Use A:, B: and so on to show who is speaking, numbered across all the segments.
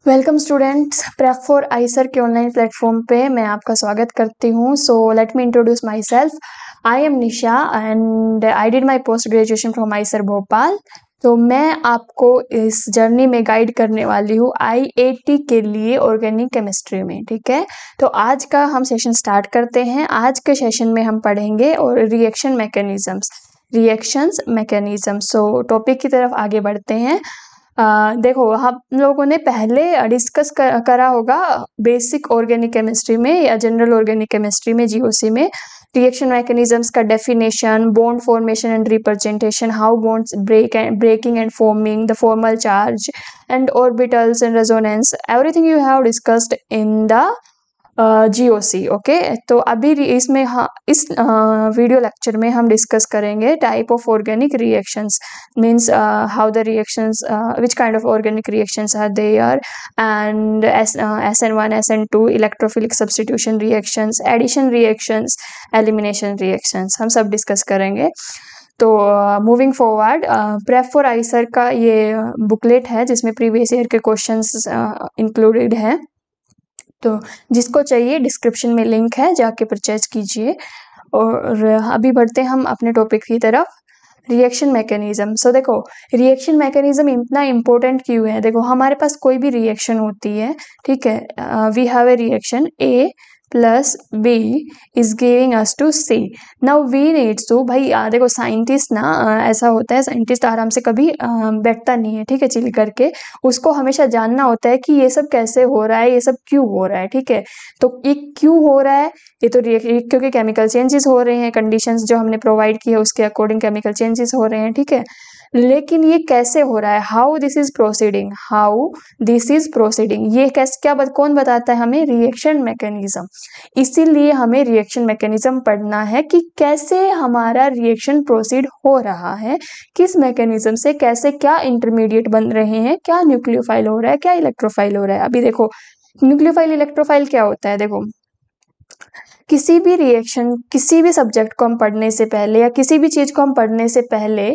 A: Welcome students, prep for Eicher के online platform पे मैं आपका स्वागत करती हूँ। So let me introduce my self. I am Nisha and I did my post graduation from Eicher Bhopal. तो मैं आपको इस जर्नी में गाइड करने वाली हूँ IAT के लिए ऑर्गेनिक केमिस्ट्री में। ठीक है, तो आज का हम सेशन स्टार्ट करते हैं। आज के सेशन में हम पढ़ेंगे और रिएक्शंस मैकेनिज्म। सो टॉपिक की तरफ आगे बढ़ते हैं। देखो, हम लोगों ने पहले डिस्कस करा होगा बेसिक ऑर्गेनिक केमिस्ट्री में या जनरल ऑर्गेनिक केमिस्ट्री में, GOC में, रिएक्शन मैकेनिज्म्स का definition, bond formation and representation, how bonds breaking and forming, the formal charge and orbitals and resonance, everything you have discussed in the GOC। Okay, तो अभी इसमें इस video lecture में हम discuss करेंगे type of organic reactions, means how the reactions, which kind of organic reactions are there, and SN1 SN2 electrophilic substitution reactions, addition reactions, elimination reactions, हम सब discuss करेंगे। तो moving forward, prep for IISER का ये booklet है जिसमें previous year के questions included हैं। तो जिसको चाहिए डिस्क्रिप्शन में लिंक है, जाके परचेज कीजिए। और अभी बढ़ते हैं हम अपने टॉपिक की तरफ, रिएक्शन मैकेनिज्म। सो देखो, रिएक्शन मैकेनिज्म इतना इम्पोर्टेंट क्यों है? देखो, हमारे पास कोई भी रिएक्शन होती है, ठीक है, we have a reaction A plus B is giving us to C। Now we needs to, भाई देखो साइंटिस्ट ना, ऐसा होता है, साइंटिस्ट आराम से कभी बैठता नहीं है, ठीक है, चिल करके। उसको हमेशा जानना होता है कि ये सब कैसे हो रहा है, ये सब क्यों हो रहा है, ठीक है। तो ये क्यों हो रहा है? ये तो क्योंकि केमिकल चेंजेस हो रहे हैं, कंडीशंस जो हमने प्रोवाइड की है उसके अकॉर्डिंग केमिकल चेंजेस हो रहे हैं, ठीक है। लेकिन ये कैसे हो रहा है? हाउ दिस इज प्रोसीडिंग, ये कैसे, कौन बताता है हमें? Reaction mechanism. इसीलिए हमें रिएक्शन मैकेनिज्म पढ़ना है कि कैसे हमारा रिएक्शन प्रोसीड हो रहा है, किस मैकेनिज्म से, कैसे, क्या इंटरमीडिएट बन रहे हैं, क्या न्यूक्लियोफाइल हो रहा है, क्या इलेक्ट्रोफाइल हो रहा है। अभी देखो, न्यूक्लियोफाइल इलेक्ट्रोफाइल क्या होता है? देखो, किसी भी रिएक्शन, किसी भी सब्जेक्ट को हम पढ़ने से पहले या किसी भी चीज को हम पढ़ने से पहले,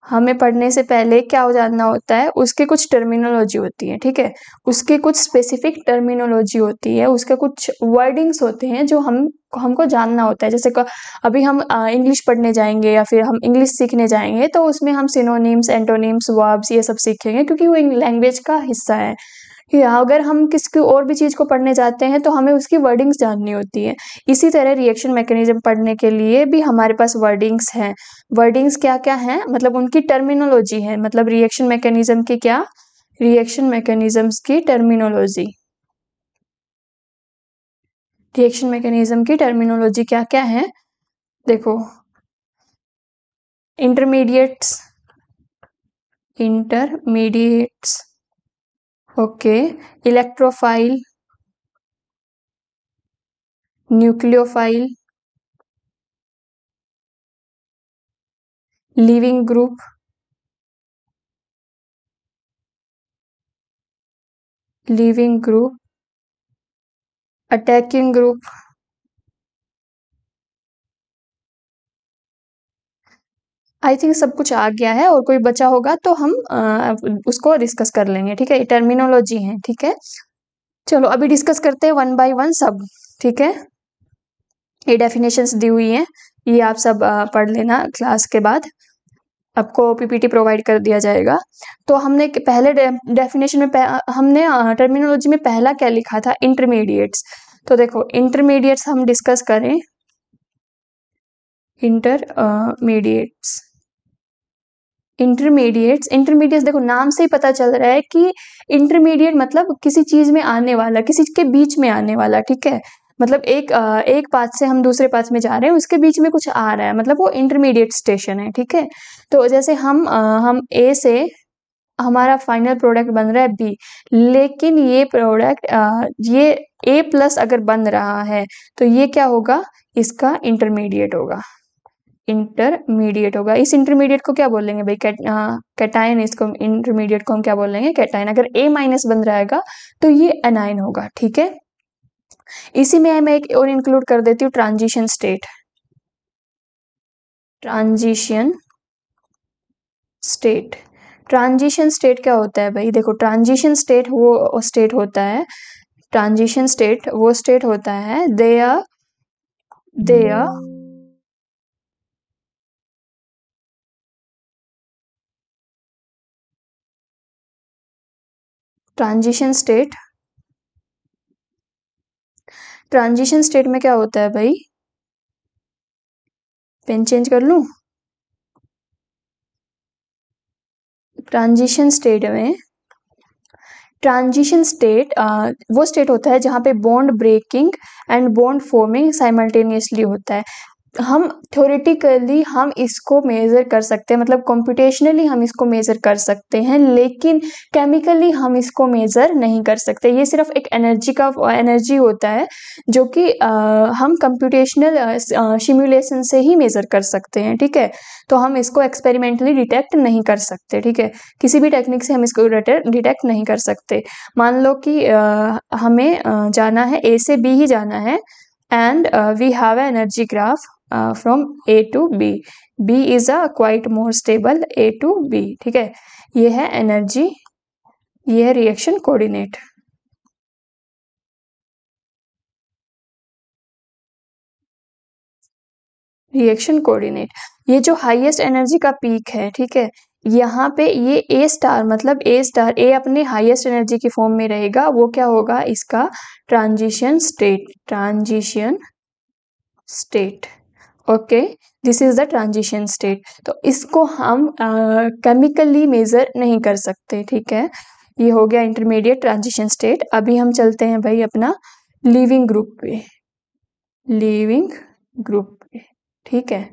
A: हमें पढ़ने से पहले क्या हो जानना होता है? उसके कुछ टर्मिनोलॉजी होती है, ठीक है, उसके कुछ स्पेसिफिक टर्मिनोलॉजी होती है, उसके कुछ वर्डिंग्स होते हैं जो हमको जानना होता है। जैसे अभी हम इंग्लिश पढ़ने जाएंगे या फिर हम इंग्लिश सीखने जाएंगे, तो उसमें हम सिनोनिम्स, एंटोनिम्स, वर्ब्स, ये सब सीखेंगे क्योंकि वो लैंग्वेज का हिस्सा है। या अगर हम किसी और भी चीज को पढ़ने जाते हैं तो हमें उसकी वर्डिंग्स जाननी होती है। इसी तरह रिएक्शन मैकेनिज्म पढ़ने के लिए भी हमारे पास वर्डिंग्स हैं। वर्डिंग्स क्या क्या हैं? मतलब उनकी टर्मिनोलॉजी है, मतलब रिएक्शन मैकेनिज्म की क्या, रिएक्शन मैकेनिज्म्स की टर्मिनोलॉजी, रिएक्शन मैकेनिज्म की टर्मिनोलॉजी क्या क्या है? देखो, intermediates, okay, electrophile, nucleophile, leaving group, attacking group, I think सब कुछ आ गया है, और कोई बचा होगा तो हम उसको डिस्कस कर लेंगे, ठीक है। ये टर्मिनोलॉजी है, ठीक है। चलो अभी डिस्कस करते हैं वन बाय वन सब, ठीक है। ये डेफिनेशंस दी हुई हैं, ये आप सब पढ़ लेना क्लास के बाद, आपको PPT प्रोवाइड कर दिया जाएगा। तो हमने पहले डेफिनेशन में हमने टर्मिनोलॉजी में पहला क्या लिखा था? इंटरमीडिएट्स। तो देखो, इंटरमीडिएट्स हम डिस्कस करें, इंटरमीडिएट्स देखो, नाम से ही पता चल रहा है कि इंटरमीडिएट मतलब किसी चीज में आने वाला, किसी के बीच में आने वाला, ठीक है। मतलब एक पाथ से हम दूसरे पाथ में जा रहे हैं, उसके बीच में कुछ आ रहा है, मतलब वो इंटरमीडिएट स्टेशन है, ठीक है। तो जैसे हम A से हमारा फाइनल प्रोडक्ट बन रहा है B, लेकिन ये प्रोडक्ट ये A+ अगर बन रहा है तो ये क्या होगा? इसका इंटरमीडिएट होगा, इस इंटरमीडिएट को क्या बोलेंगे भाई? कैटायन। इसको इंटरमीडिएट को हम क्या बोलेंगे? कैटायन। अगर A- बन रहेगा तो ये एनाइन होगा, ठीक है। इसी में मैं एक और इंक्लूड कर देती हूँ, ट्रांजिशन स्टेट। ट्रांजिशन स्टेट क्या होता है भाई? देखो ट्रांजिशन स्टेट वो स्टेट होता है, ट्रांजिशन स्टेट वो स्टेट होता है देयर ट्रांजिशन स्टेट में क्या होता है भाई? पेन चेंज कर लूं? ट्रांजिशन स्टेट वो स्टेट होता है जहाँ पे bond breaking and bond forming simultaneously होता है। हम थ्योरेटिकली हम इसको मेजर कर सकते हैं, मतलब कंप्यूटेशनली हम इसको मेजर कर सकते हैं, लेकिन केमिकली हम इसको मेजर नहीं कर सकते। ये सिर्फ एक एनर्जी होता है जो कि हम कंप्यूटेशनल सिमुलेशन से ही मेजर कर सकते हैं, ठीक है। तो हम इसको एक्सपेरिमेंटली डिटेक्ट नहीं कर सकते, ठीक है। किसी भी टेक्निक से हम इसको डिटेक्ट नहीं कर सकते। मान लो कि हमें जाना है ए से बी ही जाना है, and we have an energy graph from A to B. B is a quite more stable A to B, ठीक है। ये है एनर्जी, ये है रिएक्शन कोऑर्डिनेट। रिएक्शन कोऑर्डिनेट, ये जो हाईएस्ट एनर्जी का पीक है, ठीक है, यहाँ पे ये ए स्टार, मतलब ए अपने हाईएस्ट एनर्जी की फॉर्म में रहेगा, वो क्या होगा? इसका transition state, okay, this is the transition state. तो इसको हम केमिकली मेजर नहीं कर सकते, ठीक है। ये हो गया इंटरमीडिएट ट्रांजिशन स्टेट। अभी हम चलते हैं भाई अपना लीविंग ग्रुप पे, ठीक है।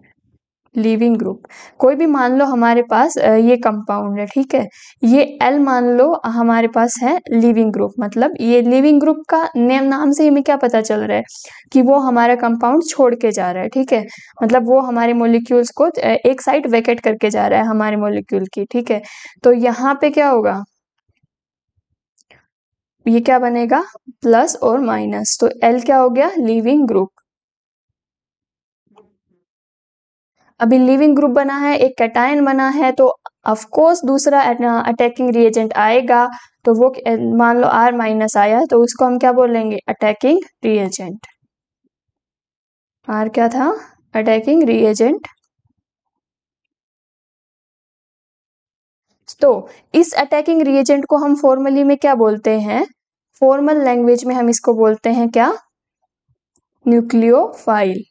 A: लीविंग ग्रुप, कोई भी मान लो हमारे पास ये कंपाउंड है, ठीक है, ये L मान लो हमारे पास है लीविंग ग्रुप। मतलब ये लीविंग ग्रुप का नाम से हमें क्या पता चल रहा है कि वो हमारा कंपाउंड छोड़ के जा रहा है, ठीक है। मतलब वो हमारे मॉलिक्यूल्स को एक साइड वेकेट करके जा रहा है हमारे मॉलिक्यूल की, ठीक है। तो यहाँ पे क्या होगा? ये क्या बनेगा? प्लस और माइनस। तो L क्या हो गया? Leaving group. अभी लिविंग ग्रुप बना है, एक कैटायन बना है, तो ऑफ कोर्स दूसरा अटैकिंग रिएजेंट आएगा। तो वो मान लो R माइनस आया, तो उसको हम क्या बोलेंगे? Attacking reagent. R क्या था? Attacking reagent. तो इस अटैकिंग रिएजेंट को हम फॉर्मली में क्या बोलते हैं? फॉर्मल लैंग्वेज में हम इसको बोलते हैं क्या? न्यूक्लियोफाइल।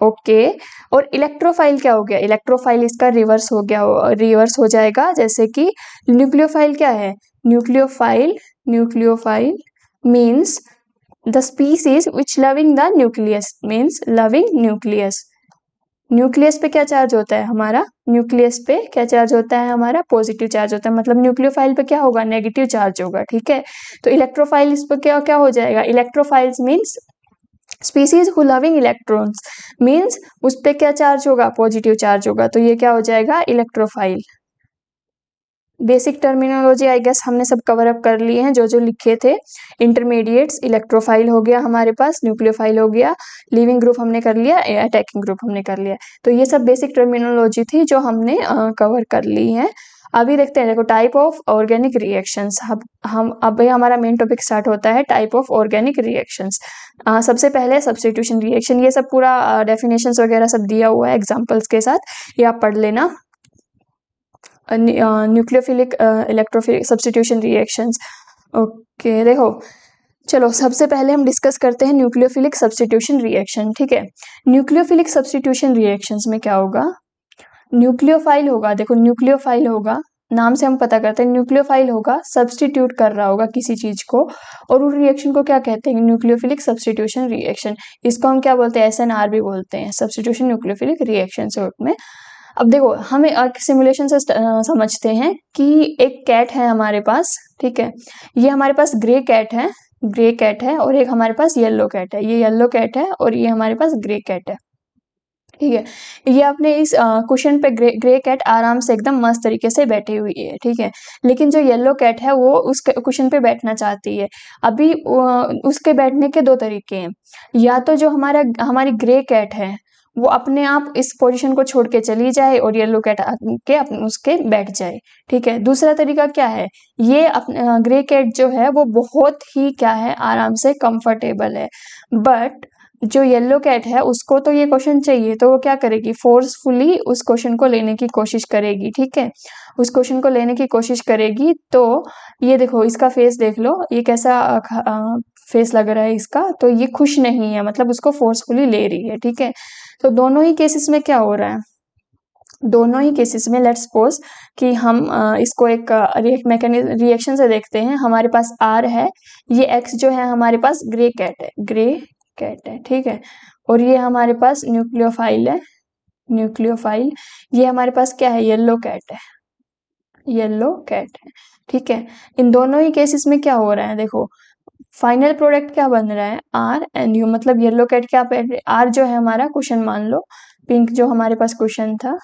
A: ओके। और इलेक्ट्रोफाइल क्या हो गया? इलेक्ट्रोफाइल इसका रिवर्स हो गया, रिवर्स हो जाएगा। जैसे कि न्यूक्लियोफाइल क्या है? Nucleophile means the species which loving the nucleus, means loving nucleus. Nucleus पे क्या चार्ज होता है हमारा? न्यूक्लियस पे क्या चार्ज होता है हमारा? पॉजिटिव चार्ज होता है। मतलब न्यूक्लियोफाइल पे क्या होगा? नेगेटिव चार्ज होगा, ठीक है। तो इलेक्ट्रोफाइल इस पे क्या हो जाएगा? Electrophiles means species who loving electrons, means उस पे क्या चार्ज होगा? पॉजिटिव चार्ज होगा। तो ये क्या हो जाएगा? Electrophile. Basic terminology I guess हमने सब कवर अप कर लिए हैं जो लिखे थे। इंटरमीडिएट्स, इलेक्ट्रोफाइल हो गया हमारे पास, न्यूक्लियोफाइल हो गया, लिविंग ग्रुप हमने कर लिया, अटैकिंग ग्रुप हमने कर लिया। तो ये सब बेसिक टर्मिनोलॉजी थी जो हमने कवर कर ली है। अभी देखते हैं, देखो टाइप ऑफ ऑर्गेनिक रिएक्शंस। अब भाई हमारा मेन टॉपिक स्टार्ट होता है टाइप ऑफ ऑर्गेनिक रिएक्शंस। सबसे पहले सब्स्टिट्यूशन रिएक्शन, ये सब पूरा डेफिनेशंस वगैरह सब दिया हुआ है एग्जांपल्स के साथ, ये आप पढ़ लेना। Nucleophilic electrophilic substitution reactions. Okay, देखो चलो सबसे पहले हम डिस्कस करते हैं न्यूक्लियोफिलिक सब्स्टिट्यूशन रिएक्शन, ठीक है। न्यूक्लियोफिलिक सब्स्टिट्यूशन रिएक्शंस में क्या होगा? न्यूक्लियोफाइल होगा, देखो न्यूक्लियोफाइल होगा, नाम से हम पता करते हैं न्यूक्लियोफाइल होगा, सब्स्टिट्यूट कर रहा होगा किसी चीज को, और उस रिएक्शन को क्या कहते हैं? Nucleophilic substitution reaction. इसको हम क्या बोलते हैं? SNR भी बोलते हैं, सब्स्टिट्यूशन न्यूक्लियोफिलिक रिएक्शन शॉर्ट में। अब देखो हमें सिमुलेशन से समझते हैं कि एक कैट है हमारे पास, ठीक है। ये हमारे पास ग्रे कैट है और एक हमारे पास येलो कैट है। ये येलो कैट है और ये हमारे पास ग्रे कैट है, ठीक है। ये अपने इस कुशन पे ग्रे कैट आराम से एकदम मस्त तरीके से बैठी हुई है, ठीक है। लेकिन जो येलो कैट है वो उस कुशन पे बैठना चाहती है। अभी उसके बैठने के दो तरीके हैं। या तो जो हमारी ग्रे कैट है वो अपने आप इस पोजीशन को छोड़ के चली जाए और येलो कैट आके उसके बैठ जाए। ठीक है, दूसरा तरीका क्या है, ये ग्रे कैट जो है वो बहुत ही क्या है, आराम से कंफर्टेबल है, बट जो येलो कैट है उसको तो ये क्वेश्चन चाहिए, तो वो क्या करेगी, फोर्सफुली उस क्वेश्चन को लेने की कोशिश करेगी। ठीक है, उस क्वेश्चन को लेने की कोशिश करेगी। तो ये देखो, इसका फेस देख लो, ये कैसा फेस लग रहा है इसका, तो ये खुश नहीं है, मतलब उसको फोर्सफुली ले रही है। ठीक है, तो दोनों ही केसेस में क्या हो रहा है, दोनों ही केसेस में लेट्स सपोज कि हम इसको एक रिएक्शन से देखते हैं। हमारे पास आर है, ये एक्स जो है हमारे पास ग्रे कैट है, ग्रे कैट है। ठीक है, और ये हमारे पास न्यूक्लियोफाइल है, न्यूक्लियोफाइल, ये हमारे पास क्या है, येलो कैट है, येलो कैट है। ठीक है, इन दोनों ही केसेस में क्या हो रहा है, देखो फाइनल प्रोडक्ट क्या बन रहा है, आर एंड यू, मतलब येलो कैट क्या, आर जो है हमारा क्वेश्चन मान लो, पिंक जो हमारे पास क्वेश्चन था।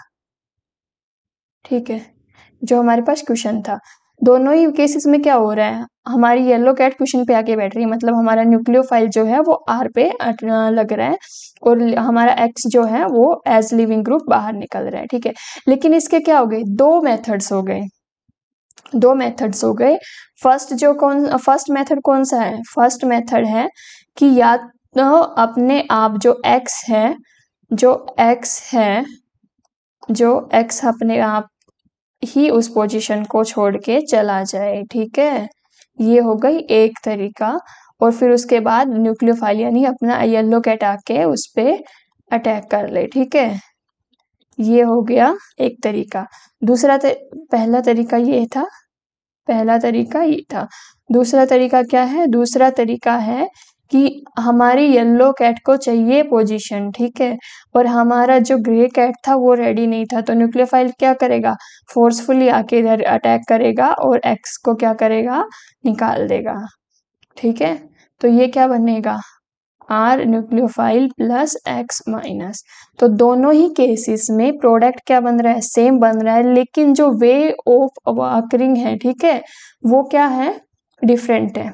A: ठीक है, जो हमारे पास क्वेश्चन था, दोनों ही केसेस में क्या हो रहा है, हमारी येलो कैट क्वेश्चन पे आके बैठ रही है, मतलब हमारा न्यूक्लियोफाइल जो है वो आर पे लग रहा है, और हमारा एक्स जो है वो एज लिविंग ग्रुप बाहर निकल रहा है। ठीक है, लेकिन इसके क्या हो गए, दो मेथड्स हो गए, दो मेथड्स हो गए। फर्स्ट मेथड कौन सा है, फर्स्ट मेथड है कि या तो अपने आप जो एक्स है, जो एक्स है, जो एक्स अपने आप ही उस पोजीशन को छोड़ के चला जाए। ठीक है, ये हो गई एक तरीका, और फिर उसके बाद न्यूक्लियोफाइल यानी अपना येलो कैट आके उस पे अटैक कर ले। ठीक है, ये हो गया एक तरीका। पहला तरीका ये था, पहला तरीका ये था। दूसरा तरीका क्या है, दूसरा तरीका है कि हमारी येलो कैट को चाहिए पोजीशन। ठीक है, और हमारा जो ग्रे कैट था वो रेडी नहीं था, तो न्यूक्लियोफाइल क्या करेगा, फोर्सफुली आके इधर अटैक करेगा और एक्स को क्या करेगा, निकाल देगा। ठीक है, तो ये क्या बनेगा, R nucleophile plus X minus. तो दोनों ही केसेस में प्रोडक्ट क्या बन रहा है, सेम बन रहा है, लेकिन जो वे ऑफ अकरिंग है, ठीक है, वो क्या है, डिफरेंट है।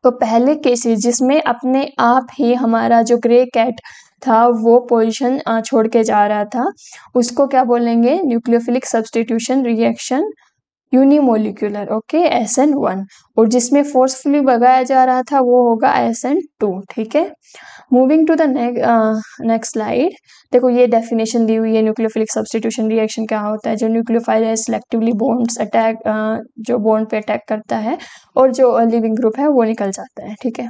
A: तो पहले केसेस जिसमें अपने आप ही हमारा जो ग्रे कैट था वो पोजीशन छोड़ के जा रहा था, उसको क्या बोलेंगे, nucleophilic substitution reaction unimolecular. Okay, SN1। और जिसमें फोर्सफुली भगाया जा रहा था वो होगा SN2। ठीक है, moving to the next slide. देखो ये डेफिनेशन दी हुई है, न्यूक्लियोफिलिक सब्स्टिट्यूशन रिएक्शन क्या होता है, जो न्यूक्लियोफाइल है सिलेक्टिवली बॉन्ड्स अटैक, जो बॉन्ड पे अटैक करता है और जो लिविंग ग्रुप है वो निकल जाता है। ठीक है,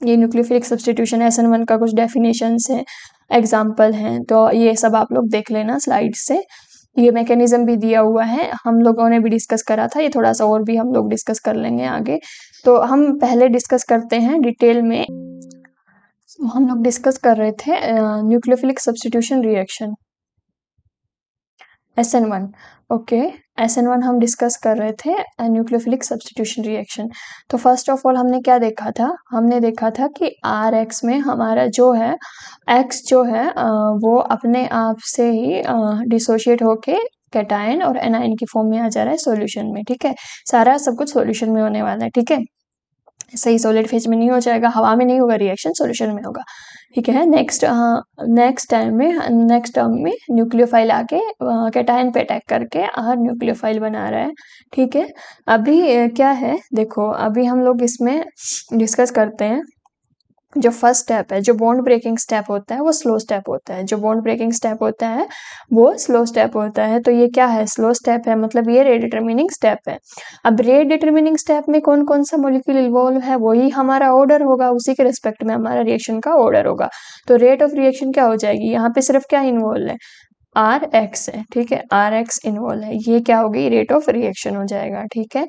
A: ये न्यूक्लियोफिलिक सब्स्टिट्यूशन SN1 का कुछ डेफिनेशंस है, एग्जाम्पल हैं, तो ये सब आप लोग देख लेना स्लाइड से। ये मैकेनिज्म भी दिया हुआ है, हम लोगों ने भी डिस्कस करा था, ये थोड़ा सा और भी हम लोग डिस्कस कर लेंगे आगे। तो हम पहले डिस्कस करते हैं डिटेल में। हम लोग डिस्कस कर रहे थे nucleophilic substitution reaction SN1। Okay, SN1 हम डिस्कस कर रहे थे न्यूक्लियोफिलिक सब्स्टिट्यूशन रिएक्शन। तो फर्स्ट ऑफ ऑल हमने क्या देखा था, हमने देखा था कि RX में हमारा जो है X जो है वो अपने आप से ही डिसोशिएट होके कैटायन और एनायन की फॉर्म में आ जा रहा है सॉल्यूशन में। ठीक है, सारा सब कुछ सॉल्यूशन में होने वाला है। ठीक है, सही सॉलिड फेज में नहीं हो जाएगा, हवा में नहीं होगा रिएक्शन, सॉल्यूशन में होगा। ठीक है, नेक्स्ट टर्म में न्यूक्लियोफाइल आके कैटायन पे अटैक करके आर न्यूक्लियोफाइल बना रहा है। ठीक है, अभी क्या है, देखो अभी हम लोग इसमें डिस्कस करते हैं जो फर्स्ट स्टेप है, जो बॉन्ड ब्रेकिंग स्टेप होता है वो स्लो स्टेप होता है, जो बॉन्ड ब्रेकिंग स्टेप होता है वो स्लो स्टेप होता है। तो ये क्या है, स्लो स्टेप है, मतलब ये रेट डिटरमिनिंग स्टेप है। अब रेट डिटरमिनिंग स्टेप में कौन कौन सा मॉलिक्यूल इन्वॉल्व है, वही हमारा ऑर्डर होगा, उसी के रिस्पेक्ट में हमारा रिएक्शन का ऑर्डर होगा। तो रेट ऑफ रिएक्शन क्या हो जाएगी, यहाँ पे सिर्फ क्या इन्वॉल्व है, RX है। ठीक है, RX इन्वॉल्व है, ये क्या होगी, रेट ऑफ रिएक्शन हो जाएगा। ठीक है,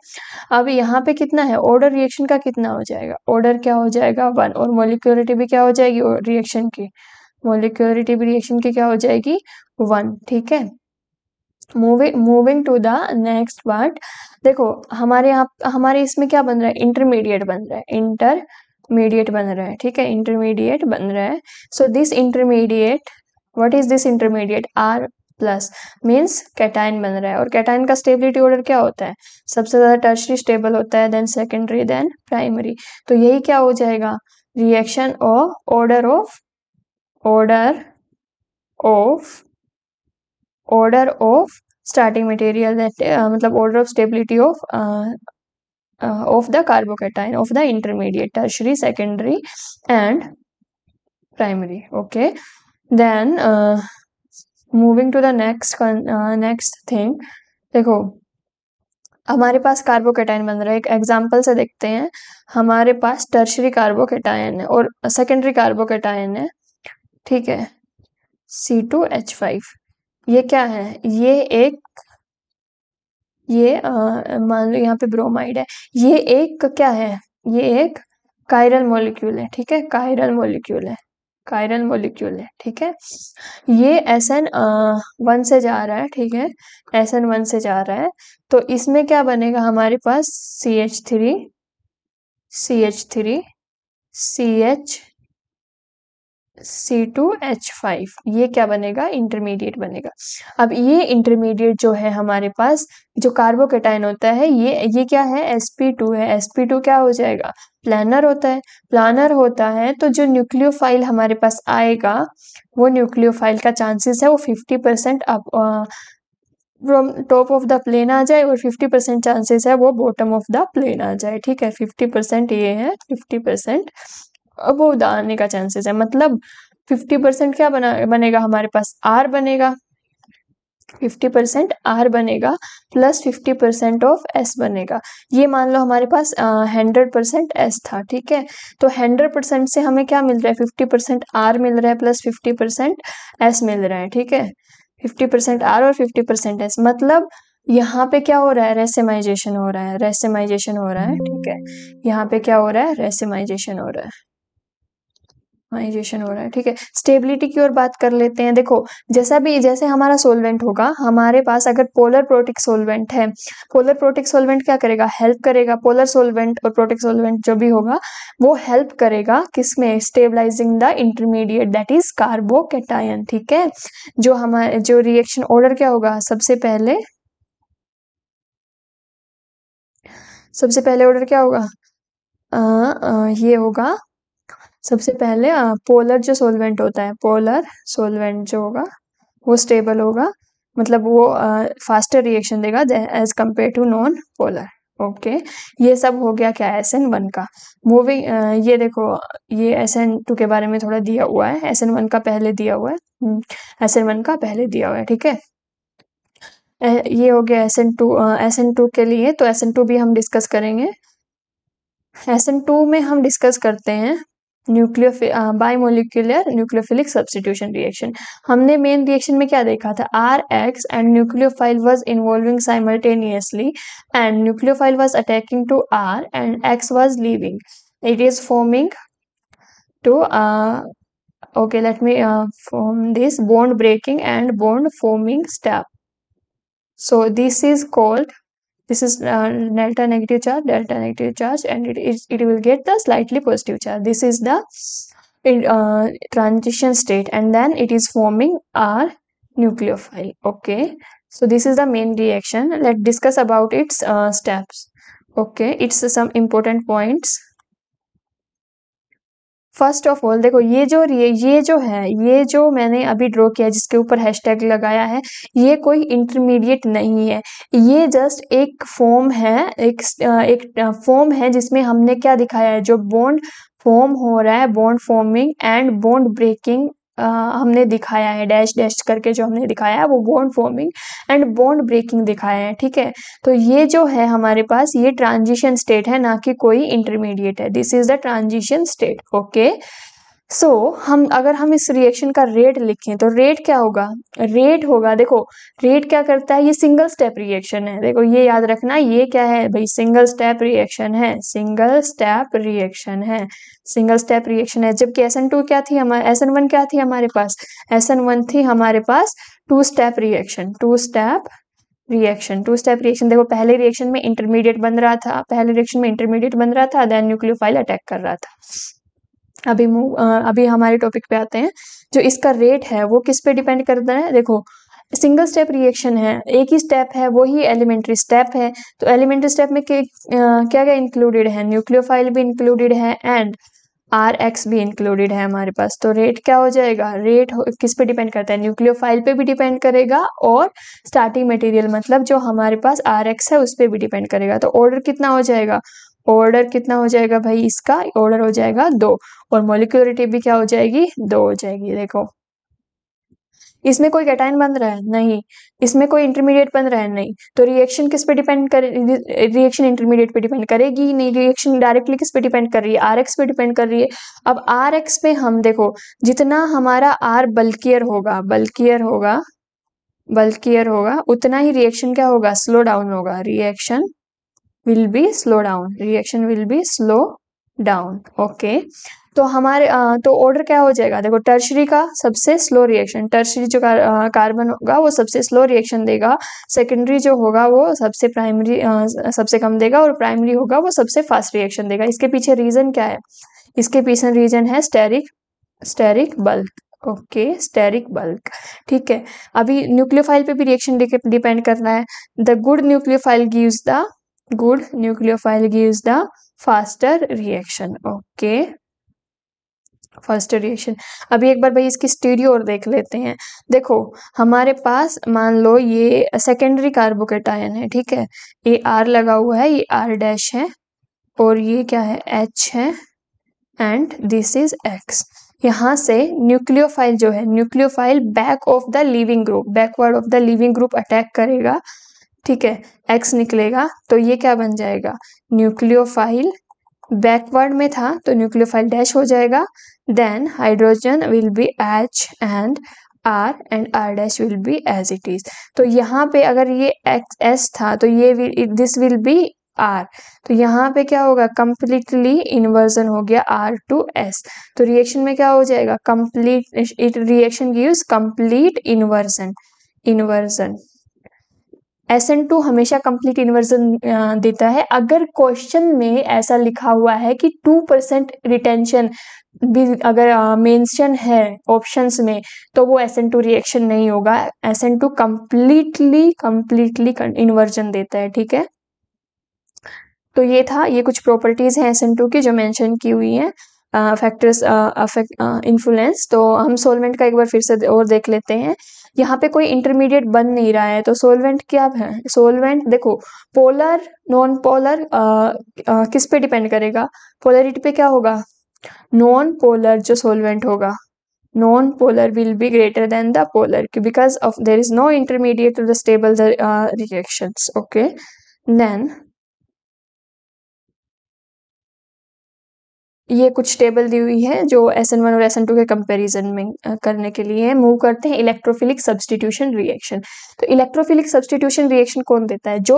A: अब यहाँ पे कितना है, ऑर्डर रिएक्शन का कितना हो जाएगा, ऑर्डर क्या हो जाएगा 1, और मोलिक्युलरिटी भी क्या हो जाएगी रिएक्शन की, मोलिक्युलरिटी भी रिएक्शन की क्या हो जाएगी 1। ठीक है, moving to the next part. देखो हमारे यहाँ हमारे इसमें क्या बन रहा है, इंटरमीडिएट बन रहा है, इंटरमीडिएट बन रहा है। ठीक है, इंटरमीडिएट बन रहा है। So this intermediate, what is this intermediate, R plus means cation बन रहा है, और कैटायन का स्टेबिलिटी ऑर्डर क्या होता है, सबसे ज्यादा टर्शियरी स्टेबल होता है, देन सेकेंडरी, देन प्राइमरी। तो यही क्या हो जाएगा, reaction of order of order of starting material, that मतलब order of stability of the carbocation of the intermediate, tertiary, secondary and primary. Okay, then moving to the next thing, देखो हमारे पास carbocation बन रहा है। एक एग्जांपल से देखते हैं। हमारे पास टर्शियरी कार्बोकेटाइन है और सेकेंडरी कार्बोकेटाइन है, ठीक है, C2H5। ये क्या है? ये मान लो यहाँ पे ब्रोमाइड है। ये एक क्या है? ये एक कायरल मॉलिक्यूल है, ठीक है, कायरल मॉलिक्यूल है, ठीक है। ये SN1 से जा रहा है, ठीक है, SN1 से जा रहा है। तो इसमें क्या बनेगा हमारे पास? CH3 CH C2H5, ये क्या बनेगा? इंटरमीडिएट बनेगा। अब ये इंटरमीडिएट जो है हमारे पास, जो कार्बोकेटाइन होता है, ये क्या है? sp2 है। sp2 क्या हो जाएगा? प्लानर होता है। प्लानर होता है तो जो न्यूक्लियोफाइल हमारे पास आएगा, वो न्यूक्लियोफाइल का चांसेस है वो 50% up from top of the plane आ जाए और 50% चांसेस है वो बॉटम ऑफ द प्लेन आ जाए, ठीक है। 50% ये है, 50% अब वो आने का चांसेस है। मतलब 50% क्या बनेगा हमारे पास? R बनेगा, 50% R बनेगा प्लस 50% ऑफ S बनेगा। ये मान लो हमारे पास 100% S था, ठीक है। तो 100% से हमें क्या मिल रहा है? 50% R मिल रहा है प्लस 50% S मिल रहा है, ठीक है। 50% R और 50% S, मतलब यहाँ पे क्या हो रहा है? रेसिमाइजेशन हो रहा है, ठीक है। यहाँ पे क्या हो रहा है? रेसिमाइजेशन हो रहा है, ठीक है। स्टेबिलिटी की ओर बात कर लेते हैं। देखो जैसे हमारा सोलवेंट होगा, हमारे पास अगर पोलर प्रोटिक सोलवेंट है, पोलर प्रोटिक सोलवेंट क्या करेगा? हेल्प करेगा। पोलर सोलवेंट और प्रोटिक सोलवेंट जो भी होगा वो हेल्प करेगा किसमें? Stabilising the intermediate, that is carbocation, ठीक है। जो रिएक्शन ऑर्डर क्या होगा? सबसे पहले ऑर्डर क्या होगा? ये होगा सबसे पहले पोलर जो सोलवेंट होता है, पोलर सोलवेंट जो होगा वो स्टेबल होगा, मतलब वो फास्टर रिएक्शन देगा as compared to non polar. Okay, ये सब हो गया क्या? SN1 का। मूविंग ये देखो, ये SN2 के बारे में थोड़ा दिया हुआ है, SN1 का पहले दिया हुआ है, SN1 का पहले दिया हुआ है, ठीक है। ये हो गया SN2 के लिए। तो SN2 भी हम डिस्कस करेंगे। SN2 में हम डिस्कस करते हैं बाइमोलिक्यूलर न्यूक्लियोफिलिक सब्स्टिट्यूशन रिएक्शन। हमने मेन रिएक्शन में क्या देखा था? Rx and nucleophile was involving simultaneously and nucleophile was attacking to R and X was leaving. It is forming to okay, let me form this bond breaking and bond forming step. So this is delta negative charge, and it will get the slightly positive charge. This is the transition state, and then it is forming R nucleophile. Okay, so this is the main reaction. Let's discuss about its steps. Okay, it's some important points. First of all देखो, ये जो मैंने अभी draw किया, जिसके ऊपर hashtag लगाया है, ये कोई इंटरमीडिएट नहीं है। ये जस्ट एक फॉर्म है, एक फॉर्म है जिसमें हमने क्या दिखाया है? जो बॉन्ड फॉर्म हो रहा है, bond forming and bond breaking हमने दिखाया है, डैश डैश करके जो हमने दिखाया है वो bond forming and bond breaking दिखाया है, ठीक है। तो ये जो है हमारे पास, ये ट्रांजिशन स्टेट है, ना कि कोई इंटरमीडिएट है। This is the transition state. Okay, so अगर हम इस रिएक्शन का रेट लिखें तो रेट क्या होगा? रेट होगा, देखो रेट क्या करता है? ये सिंगल स्टेप रिएक्शन है। देखो ये याद रखना, ये क्या है भाई? सिंगल स्टेप रिएक्शन है, जबकि SN2 क्या थी हमारे, SN1 क्या थी हमारे पास? SN1 थी हमारे पास टू स्टेप रिएक्शन। देखो पहले रिएक्शन में इंटरमीडिएट बन रहा था, देन न्यूक्लियोफाइल अटैक कर रहा था। अभी हमारे टॉपिक पे आते हैं। जो इसका रेट है वो किस पे डिपेंड करता है? देखो सिंगल स्टेप रिएक्शन है, एक ही स्टेप है, वही एलिमेंट्री स्टेप है। तो एलिमेंट्री स्टेप में क्या क्या इंक्लूडेड है? न्यूक्लियोफाइल भी इंक्लूडेड है एंड RX भी इंक्लूडेड है हमारे पास। तो रेट क्या हो जाएगा, रेट किस पे डिपेंड करता है, न्यूक्लियोफाइल पे भी डिपेंड करेगा और स्टार्टिंग मटेरियल मतलब जो हमारे पास RX है उस पे भी डिपेंड करेगा। तो ऑर्डर कितना हो जाएगा, ऑर्डर कितना हो जाएगा भाई, इसका ऑर्डर हो जाएगा 2 और मॉलिक्यूलरिटी भी क्या हो जाएगी, 2 हो जाएगी। देखो इसमें कोई कैटायन बन रहा है नहीं, इसमें कोई इंटरमीडिएट बन रहा है नहीं, तो रिएक्शन किस पे डिपेंड कर, रिएक्शन इंटरमीडिएट पे डिपेंड करेगी ही नहीं, रिएक्शन डायरेक्टली किस पे डिपेंड कर रही है, RX पे डिपेंड कर रही है। अब RX पे हम देखो जितना हमारा R बल्कियर होगा, बल्कियर होगा उतना ही रिएक्शन क्या होगा, स्लो डाउन होगा, reaction will be slow down, reaction will be slow down. Okay, तो हमारे तो ऑर्डर क्या हो जाएगा, देखो टर्शरी का सबसे स्लो रिएक्शन, टर्शरी जो कार्बन होगा वो सबसे स्लो रिएक्शन देगा, सेकेंडरी जो होगा वो सबसे प्राइमरी सबसे कम देगा और प्राइमरी होगा वो सबसे फास्ट रिएक्शन देगा। इसके पीछे रीजन क्या है, इसके पीछे रीजन है steric bulk. Okay, steric bulk, ठीक है। अभी न्यूक्लियोफाइल पे भी रिएक्शन डिपेंड करना है। The good nucleophile gives the faster reaction. Okay, first reaction. अभी एक बार भाई इसकी स्टीरियो और देख लेते हैं। देखो हमारे पास मान लो ये सेकेंडरी कार्बोकेटायन है, ठीक है, ये R लगा हुआ है, ये R डैश है और ये क्या है, H है एंड दिस इज X। यहाँ से न्यूक्लियोफाइल जो है, nucleophile back of the leaving group, backward of the leaving group attack करेगा, ठीक है, X निकलेगा तो ये क्या बन जाएगा, न्यूक्लियोफाइल बैकवर्ड में था तो न्यूक्लियोफाइल डैश हो जाएगा, then hydrogen will be H and R and R dash will be as it is. तो यहाँ पे अगर ये S था तो ये दिस विल बी R, तो यहाँ पे क्या होगा, कंप्लीटली इन्वर्जन हो गया R टू S। तो रिएक्शन में क्या हो जाएगा, complete reaction gives complete inversion. SN2 हमेशा कंप्लीट इन्वर्जन देता है। अगर क्वेश्चन में ऐसा लिखा हुआ है कि 2% रिटेंशन भी अगर मेंशन है ऑप्शंस में तो वो SN2 रिएक्शन नहीं होगा, SN2 कंप्लीटली इन्वर्जन देता है, ठीक है। तो ये था, ये कुछ प्रॉपर्टीज हैं SN2 की जो मेंशन की हुई हैं, फैक्टर्स अफेक्ट इन्फ्लुएंस। तो हम सोलवेंट का एक बार फिर से और देख लेते हैं। यहाँ पे कोई इंटरमीडिएट बन नहीं रहा है तो सोलवेंट क्या है, सोलवेंट देखो पोलर नॉन पोलर किस पे डिपेंड करेगा, पोलरिटी पे क्या होगा, नॉन पोलर जो सोलवेंट होगा, non polar will be greater than the polar because of there is no intermediate to the stable reactions. Okay, then ये कुछ टेबल दी हुई है जो SN1 और SN2 के कंपैरिजन में करने के लिए। मूव करते हैं इलेक्ट्रोफिलिक सब्स्टिट्यूशन रिएक्शन। तो इलेक्ट्रोफिलिक सब्स्टिट्यूशन रिएक्शन कौन देता है, जो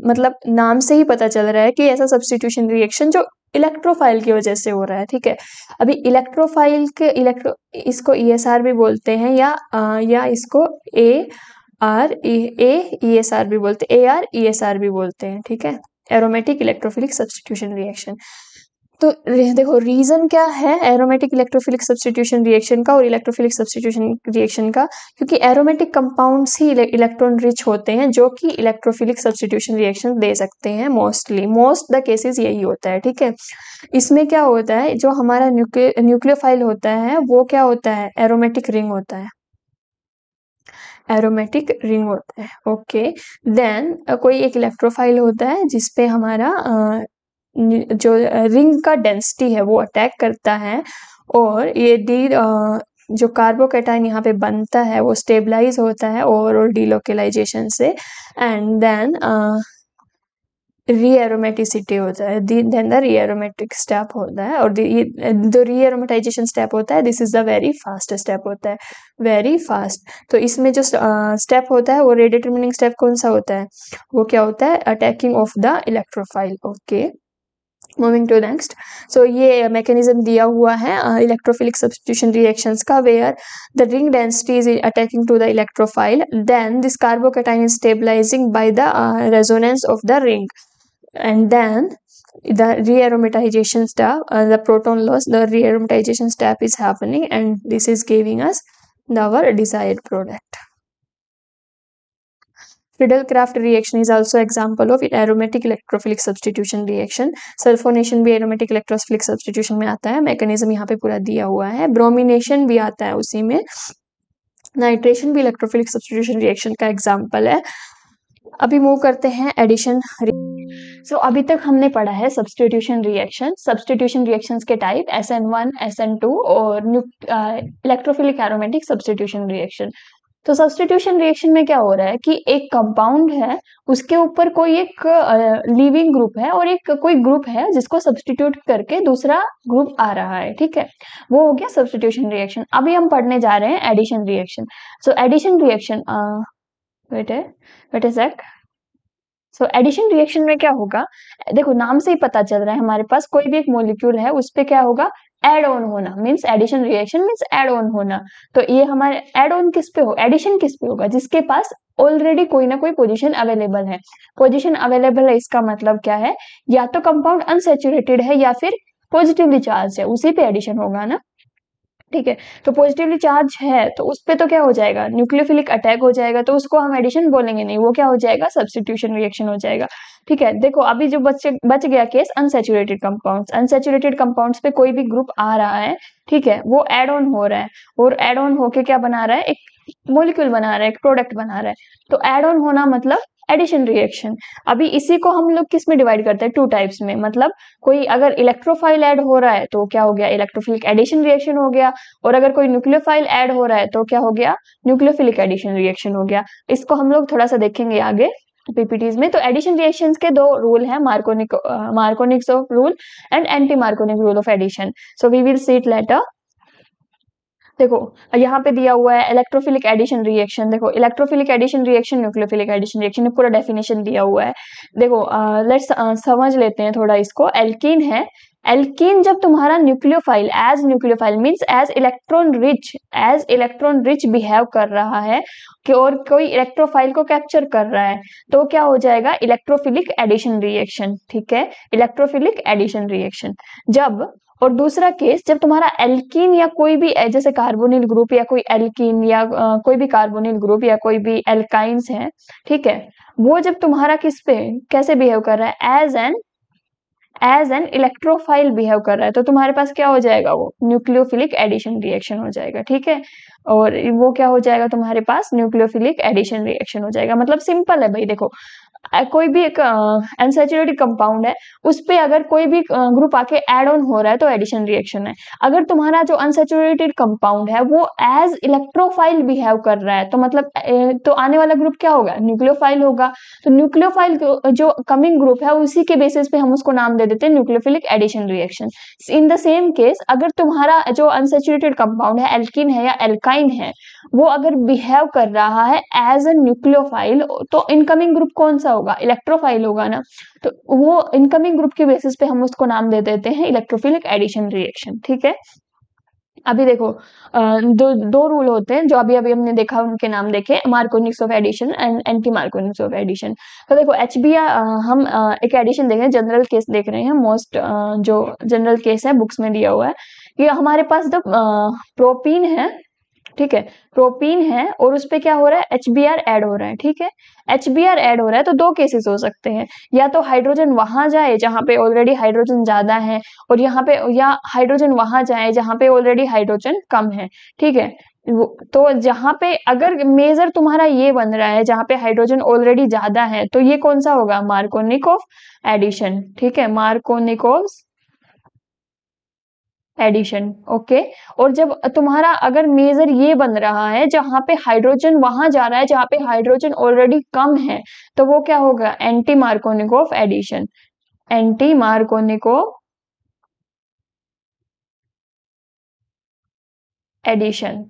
A: मतलब नाम से ही पता चल रहा है कि ऐसा सब्स्टिट्यूशन रिएक्शन जो इलेक्ट्रोफाइल की वजह से हो रहा है, ठीक है। अभी इलेक्ट्रोफाइल के इसको ESR भी बोलते हैं या इसको ESR भी बोलते हैं, AR ESR भी बोलते हैं, ठीक है, एरोमेटिक इलेक्ट्रोफिलिक सब्स्टिट्यूशन रिएक्शन। तो देखो रीजन क्या है एरोमेटिक इलेक्ट्रोफिलिक सब्स्टिट्यूशन रिएक्शन का और इलेक्ट्रोफिलिक सब्स्टिट्यूशन रिएक्शन का, क्योंकि एरोमेटिक कंपाउंड्स ही इलेक्ट्रॉन रिच होते हैं जो कि इलेक्ट्रोफिलिक सब्स्टिट्यूशन रिएक्शन दे सकते हैं। मोस्ट द केसेस यही होता है, ठीक है। इसमें क्या होता है, जो हमारा न्यूक्लियोफाइल होता है वो क्या होता है, एरोमेटिक रिंग होता है, एरोमेटिक रिंग होता है। ओके, देन कोई एक इलेक्ट्रोफाइल होता है जिसपे हमारा जो रिंग का डेंसिटी है वो अटैक करता है और ये जो कार्बोकेटाइन यहाँ पे बनता है वो स्टेबलाइज होता है ओवरऑल डीलोकेलाइजेशन से, एंड देन रीएरोमेटिसिटी होता है, देन द रीएरोमेटिक स्टेप होता है, और जो रीएरोमेटाइजेशन स्टेप होता है this is the very fast step होता है, वेरी फास्ट। तो इसमें जो स्टेप होता है वो रेडिटर्मिनिंग स्टेप कौन सा होता है, वो क्या होता है, attacking of the electrophile. Okay, moving to next. So ये मैकेनिज्म दिया हुआ है इलेक्ट्रोफिलिक सब्स्टिट्यूशन रिएक्शंस का, where the ring density is attacking to the electrophile, then this carbocation is stabilizing by the resonance of the ring, and then the rearomatization step, the proton loss, the rearomatization step is happening and this is giving us our desired product. Friedel-Crafts reaction is also example of aromatic electrophilic substitution reaction. Sulphonation भी aromatic electrophilic substitution में आता है, mechanism यहाँ पे पूरा दिया हुआ है। ब्रोमिनेशन भी आता है उसी में। नाइट्रेशन भी इलेक्ट्रोफिलिक सब्स्टिट्यूशन रिएक्शन का एग्जाम्पल है। अभी मूव करते हैं एडिशन। सो अभी तक हमने पढ़ा है सब्स्टिट्यूशन रिएक्शन। सब्स्टिट्यूशन रिएक्शंस के टाइप SN1, SN2 और इलेक्ट्रोफिलिक एरोमेटिक सब्स्टिट्यूशन रिएक्शन। तो सब्स्टिट्यूशन रिएक्शन में क्या हो रहा है कि एक कंपाउंड है, उसके ऊपर कोई एक लिविंग ग्रुप है और एक कोई ग्रुप है जिसको सब्स्टिट्यूट करके दूसरा ग्रुप आ रहा है, ठीक है, वो हो गया सब्स्टिट्यूशन रिएक्शन। अभी हम पढ़ने जा रहे हैं addition reaction. So addition reaction, wait a sec. So addition reaction में क्या होगा, देखो नाम से ही पता चल रहा है, हमारे पास कोई भी एक मॉलिक्यूल है, उस पे क्या होगा, एड ऑन होना, means addition reaction means add on होना। तो ये हमारे एड ऑन किस पे हो, एडिशन किस पे होगा, जिसके पास ऑलरेडी कोई ना कोई पोजीशन अवेलेबल है। पोजीशन अवेलेबल है इसका मतलब क्या है, या तो कंपाउंड अनसैचुरेटेड है या फिर पॉजिटिवली चार्ज है, उसी पे एडिशन होगा ना, ठीक है। तो पॉजिटिवली चार्ज है तो उस पे तो क्या हो जाएगा, न्यूक्लियोफिलिक अटैक हो जाएगा, तो उसको हम एडिशन बोलेंगे नहीं, वो क्या हो जाएगा, सब्स्टिट्यूशन रिएक्शन हो जाएगा, ठीक है। देखो अभी जो बच गया case unsaturated compounds. Unsaturated compounds पे कोई भी ग्रुप आ रहा है, ठीक है, वो एड ऑन हो रहा है और एड ऑन होके क्या बना रहा है, एक मॉलिक्यूल बना रहा है, एक प्रोडक्ट बना रहा है। तो एड ऑन होना मतलब एडिशन रिएक्शन। अभी इसी को हम लोग किस में डिवाइड करते हैं, टू टाइप्स में, मतलब कोई अगर इलेक्ट्रोफाइल ऐड हो रहा है तो क्या हो गया, इलेक्ट्रोफिलिक एडिशन रिएक्शन हो गया, और अगर कोई न्यूक्लियोफाइल ऐड हो रहा है तो क्या हो गया, न्यूक्लियोफिलिक एडिशन रिएक्शन हो गया। इसको हम लोग थोड़ा सा देखेंगे आगे पीपीटीज में। तो एडिशन रिएक्शंस के दो रूल है, Markovnikov's of rule and anti Markovnikov rule of addition. So we will see it later. देखो यहाँ पे दिया हुआ है इलेक्ट्रोफिलिक एडिशन रिएक्शन। देखो electrophilic addition reaction, nucleophilic addition reaction, पूरा डेफिनेशन दिया हुआ है। देखो लेट्स समझ लेते हैं थोड़ा इसको। एल्कीन है, एल्कीन जब तुम्हारा nucleophile as means as electron rich behave कर रहा है कि और कोई इलेक्ट्रोफाइल को कैप्चर कर रहा है, तो क्या हो जाएगा, इलेक्ट्रोफिलिक एडिशन रिएक्शन, ठीक है, इलेक्ट्रोफिलिक एडिशन रिएक्शन। जब और दूसरा केस, जब तुम्हारा एल्कीन या कोई भी जैसे कार्बोनिल ग्रुप या कोई एल्कीन या कोई भी कार्बोनिल ग्रुप या कोई भी एल्काइंस है, ठीक है, वो जब तुम्हारा किस पे कैसे बिहेव कर रहा है, एज एन इलेक्ट्रोफाइल बिहेव कर रहा है, तो तुम्हारे पास क्या हो जाएगा, वो न्यूक्लियोफिलिक एडिशन रिएक्शन हो जाएगा, ठीक है। और वो क्या हो जाएगा, तुम्हारे पास न्यूक्लियोफिलिक एडिशन रिएक्शन हो जाएगा। मतलब सिंपल है भाई, देखो कोई भी एक अनसैचुरेटेड कंपाउंड है, उस पे अगर कोई भी ग्रुप आके ऐड ऑन हो रहा है तो एडिशन रिएक्शन है। अगर तुम्हारा जो अनसैचुरेटेड कंपाउंड है वो एज इलेक्ट्रोफाइल बिहेव कर रहा है, तो मतलब तो आने वाला ग्रुप क्या होगा, न्यूक्लियोफाइल होगा। तो न्यूक्लियोफाइल जो कमिंग ग्रुप है उसी के बेसिस पे हम उसको नाम दे देते हैं nucleophilic addition reaction. In the same case, अगर तुम्हारा जो अनसैचुरेटेड कंपाउंड है, एल्कीन है या एल्काइन है, वो अगर बिहेव कर रहा है एज ए न्यूक्लियोफाइल, तो इनकमिंग ग्रुप कौन सा होगा, इलेक्ट्रोफाइल होगा ना। तो वो इनकमिंग ग्रुप के बेसिस पे हम उसको नाम दे देते हैं इलेक्ट्रोफिलिक एडिशन रिएक्शन, ठीक है। अभी देखो दो रूल होते हैं जो अभी अभी हमने देखा, उनके नाम देखे, Markovnikov's of addition and anti Markovnikov's of addition. तो देखो HBr, हम एक एडिशन देख रहे हैं, जनरल केस देख रहे हैं, मोस्ट जो जनरल केस है बुक्स में दिया हुआ है कि हमारे पास जब प्रोपीन है, ठीक है, प्रोपीन है और उस पे क्या हो रहा है, HBr ऐड हो रहा है, ठीक है। HBr ऐड हो रहा है तो दो केसेस हो सकते हैं, या तो हाइड्रोजन वहां जाए जहां पे ऑलरेडी हाइड्रोजन ज्यादा है, और यहाँ पे, या हाइड्रोजन वहां जाए जहां पे ऑलरेडी हाइड्रोजन कम है, ठीक है। तो जहां पे अगर मेजर तुम्हारा ये बन रहा है जहां पे हाइड्रोजन ऑलरेडी ज्यादा है, तो ये कौन सा होगा, मार्कोनिकोव एडिशन, ठीक है, मार्कोनिकोव एडिशन, ओके। और जब तुम्हारा अगर मेजर ये बन रहा है जहां पे हाइड्रोजन वहां जा रहा है जहां पे हाइड्रोजन ऑलरेडी कम है, तो वो क्या होगा, anti Markovnikov addition, anti Markovnikov addition,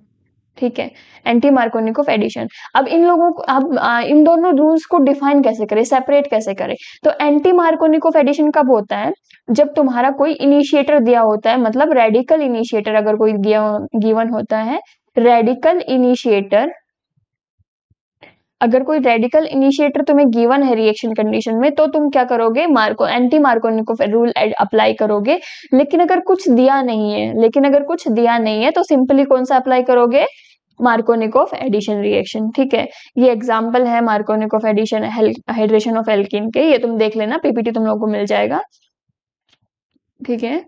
A: ठीक है, एंटी मार्कोनिकोव एडिशन। अब इन लोगों को, अब इन दोनों रूल्स को डिफाइन कैसे करें, सेपरेट कैसे करें। तो एंटी मार्कोनिकोव एडिशन कब होता है, जब तुम्हारा कोई इनिशिएटर दिया होता है, मतलब रेडिकल इनिशिएटर अगर कोई गिवन होता है, रेडिकल इनिशिएटर, अगर कोई रेडिकल इनिशिएटर तुम्हें गिवन है रिएक्शन कंडीशन में, तो तुम क्या करोगे, एंटी मार्कोनिकोव रूल अप्लाई करोगे। लेकिन अगर कुछ दिया नहीं है तो सिंपली कौन सा अप्लाई करोगे, मार्कोनिकोव एडिशन रिएक्शन, ठीक है। ये एग्जांपल है Markovnikov addition hydration of alkene के, ये तुम देख लेना, पीपीटी तुम लोगों को मिल जाएगा, ठीक है।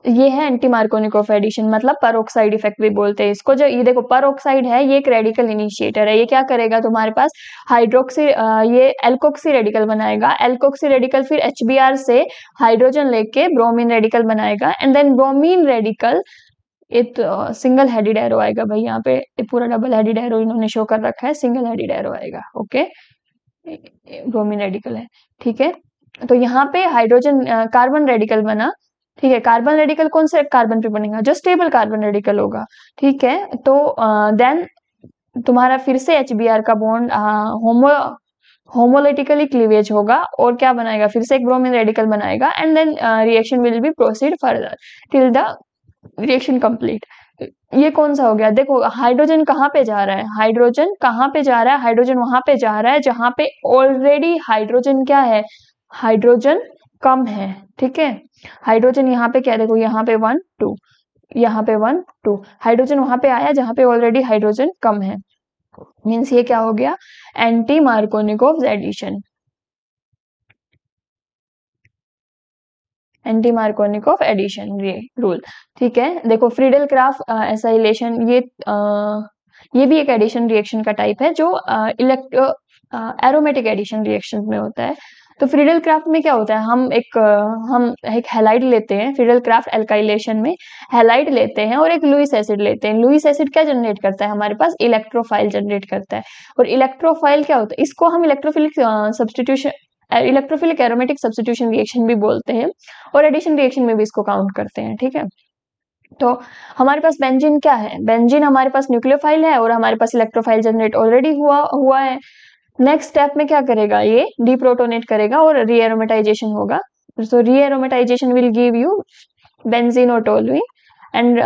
A: ये है एंटी मार्कोनिकोव एडिशन, मतलब परोक्साइड इफेक्ट भी बोलते हैं इसको। जो ये देखो परोक्साइड है, ये एक रेडिकल इनिशिएटर है। ये क्या करेगा, तुम्हारे पास हाइड्रोक्सी ये एल्कोक्सी रेडिकल बनाएगा। एल्कोक्सी रेडिकल फिर HBr से हाइड्रोजन लेके ब्रोमीन रेडिकल बनाएगा, एंड देन ब्रोमीन रेडिकल एक सिंगल हेडेड एरो आएगा भाई, यहाँ पे पूरा डबल हेडेड एरो इन्होंने शो कर रखा है, सिंगल हेडेड एरो आएगा, ओके। ब्रोमीन रेडिकल है, ठीक है। तो यहाँ पे हाइड्रोजन कार्बन रेडिकल बना, ठीक है। कार्बन रेडिकल कौन से कार्बन पे बनेगा, जो स्टेबल कार्बन रेडिकल होगा, ठीक है। तो देन तुम्हारा फिर से HBr का बॉन्ड होमोलिटिकली क्लीवेज होगा, और क्या बनाएगा, फिर से एक ब्रोमीन रेडिकल बनाएगा, and then reaction will be proceed further till the reaction complete. ये कौन सा हो गया, देखो हाइड्रोजन कहाँ पे जा रहा है, हाइड्रोजन कहाँ पे जा रहा है, हाइड्रोजन वहां पे जा रहा है जहां पे ऑलरेडी हाइड्रोजन क्या है, हाइड्रोजन कम है, ठीक है। हाइड्रोजन यहाँ पे क्या है, देखो यहाँ पे 1 2, यहाँ पे 1 2, हाइड्रोजन वहां पे आया जहां पे ऑलरेडी हाइड्रोजन कम है, मीन्स ये क्या हो गया, anti Markovnikov addition, anti Markovnikov addition rule, ठीक है। देखो फ्रीडल क्राफ्ट एसाइलेशन, ये भी एक एडिशन रिएक्शन का टाइप है जो इलेक्ट्रो एरोमेटिक एडिशन रिएक्शन में होता है। तो फ्रीडल क्राफ्ट में क्या होता है, हम एक हैलाइड लेते हैं, फ्रीडल क्राफ्ट एल्काइलेशन में हैलाइड लेते हैं और एक लुईस एसिड लेते हैं। लुईस एसिड क्या जनरेट करता है, हमारे पास इलेक्ट्रोफाइल जनरेट करता है, और इलेक्ट्रोफाइल क्या होता है, इसको हम electrophilic substitution electrophilic aromatic substitution reaction भी बोलते हैं, और एडिशन रिएक्शन में भी इसको काउंट करते हैं, ठीक है। तो हमारे पास बेंजीन क्या है, बेंजीन हमारे पास न्यूक्लियोफाइल है, और हमारे पास इलेक्ट्रोफाइल जनरेट ऑलरेडी हुआ है। नेक्स्ट स्टेप में क्या करेगा, ये डीप्रोटोनेट करेगा और रीएरोमेटाइजेशन होगा। So rearomatization will give you benzene और toluene, and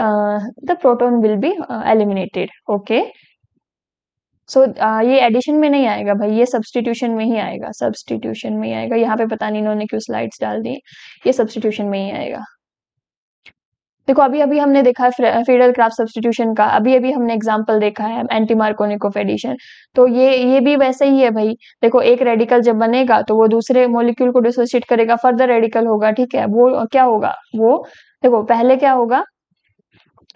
A: the proton will be eliminated, okay. So ये एडिशन में नहीं आएगा भाई, ये सब्स्टिट्यूशन में ही आएगा, सब्स्टिट्यूशन में ही आएगा। यहाँ पे पता नहीं इन्होंने क्यों स्लाइड्स डाल दी, ये सब्स्टिट्यूशन में ही आएगा। देखो अभी अभी हमने देखा है फ्रीडल क्राफ्ट सब्स्टिट्यूशन का, अभी अभी हमने एग्जांपल देखा है एंटी मार्कोनिकोव एडिशन। तो ये भी वैसे ही है भाई। देखो एक रेडिकल जब बनेगा तो वो दूसरे मॉलिक्यूल को डिसोसिएट करेगा, फर्दर रेडिकल होगा, ठीक है। वो क्या होगा, वो देखो पहले क्या होगा,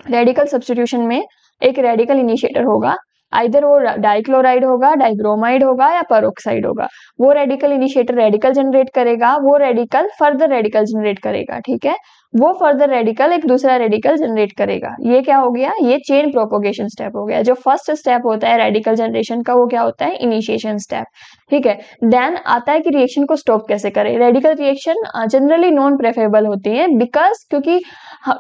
A: रेडिकल सब्स्टिट्यूशन में एक रेडिकल इनिशिएटर होगा, आइदर वो डाइक्लोराइड होगा, डाइब्रोमाइड होगा, या पेरोक्साइड होगा। वो रेडिकल इनिशिएटर रेडिकल जनरेट करेगा, वो रेडिकल फर्दर रेडिकल जनरेट करेगा, ठीक है। वो फर्दर रेडिकल एक दूसरा रेडिकल जनरेट करेगा। ये क्या हो गया, ये चेन प्रोपोगेशन स्टेप हो गया। जो फर्स्ट स्टेप होता है रेडिकल जनरेशन का, वो क्या होता है, इनिशिएशन स्टेप, ठीक है। देन आता है कि रिएक्शन को स्टॉप कैसे करें। Radical reaction generally non preferable होती है, बिकॉज क्योंकि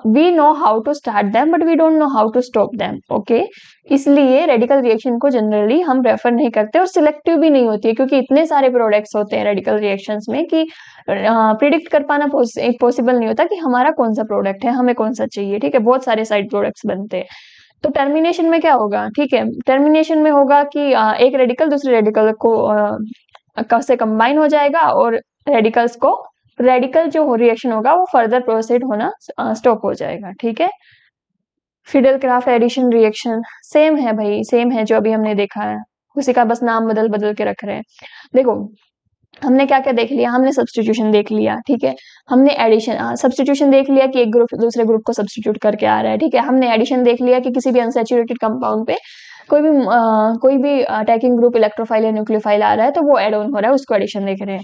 A: we know how to start them but we don't know how to stop them, okay. इसलिए रेडिकल रिएक्शन को जनरली हम प्रेफर नहीं करते, और सिलेक्टिव भी नहीं होती है, क्योंकि इतने सारे प्रोडक्ट्स होते हैं रेडिकल रिएक्शंस में कि प्रिडिक्ट कर पाना पॉसिबल नहीं होता कि हमारा कौन सा प्रोडक्ट है, हमें कौन सा चाहिए, ठीक है। बहुत सारे साइड प्रोडक्ट्स बनते हैं। तो टर्मिनेशन में क्या होगा, ठीक है, टर्मिनेशन में होगा कि एक रेडिकल दूसरे रेडिकल को से कंबाइन हो जाएगा, और रेडिकल जो रिएक्शन होगा वो फर्दर प्रोसीड होना स्टॉप हो जाएगा, ठीक है। Friedel Crafts addition reaction same है भाई, सेम है जो अभी हमने देखा है, उसी का बस नाम बदल बदल के रख रहे हैं। देखो हमने क्या क्या देख लिया, हमने सब्स्टिट्यूशन देख लिया, ठीक है। हमने एडिशन सब्स्टिट्यूशन देख लिया कि एक ग्रुप दूसरे ग्रुप को सब्स्टिट्यूट करके आ रहा है, ठीक है। हमने एडिशन देख लिया कि किसी भी अनसैचुरेटेड कंपाउंड पे कोई भी अटैकिंग ग्रुप इलेक्ट्रोफाइल या न्यूक्लियोफाइल आ रहा है, तो वो एड ऑन हो रहा है, उसको एडिशन देख रहे हैं।